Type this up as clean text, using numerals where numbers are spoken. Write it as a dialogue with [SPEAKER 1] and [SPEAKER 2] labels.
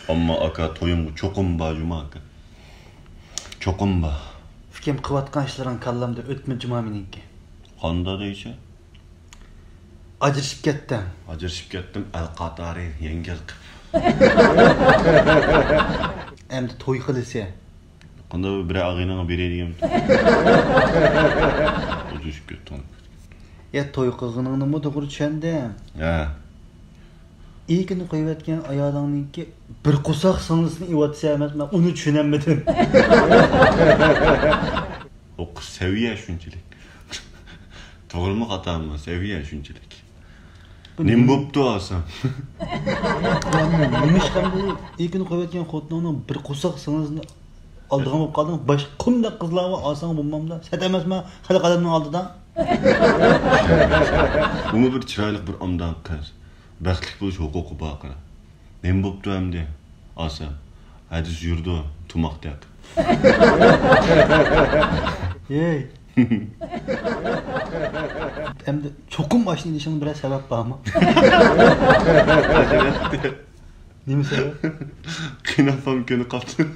[SPEAKER 1] Ama aka toyumgu çokum ba cuma aka. Çokum ba.
[SPEAKER 2] Fikrim kıvatkan işlerin kallamda ötme cuma meninki.
[SPEAKER 1] Kanda deyçe?
[SPEAKER 2] Acırışıp kettim.
[SPEAKER 1] Acırışıp kettim el katari yengel kıp.
[SPEAKER 2] Hem de toy kılısı.
[SPEAKER 1] Kanda bir ağına bir edeyim. Acırışıp kettim.
[SPEAKER 2] Ya toy kılgınını mı doğru çendim?
[SPEAKER 1] Ya.
[SPEAKER 2] İyi günü koyuvetken ayağınınki bir kusak sanısını ivatsa emez, ben onu düşünemedim.
[SPEAKER 1] O kız seviye şunçilik. Doğru mu hata mı? Seviye şunçilik. Ne boptu asam?
[SPEAKER 2] Neymiş kamda iyi günü koyuvetken kodunun bir kusak sanısını aldığım olup kaldım. Başkımda kızlarımı alsam bulmam da. Sen demez mi? Hadi kadının aldıdan.
[SPEAKER 1] Bunu bir çıraylık bir amdan kız. Bəxtlik buluş hukuku bakıra. Ne boptu hem de? Asam. Hadis yurdu tumak dak.
[SPEAKER 2] Yey. Hem de çokum başını ilişkinin biraz sebep var mı? Ne mi sebep?
[SPEAKER 1] Kınafam könü kaptı.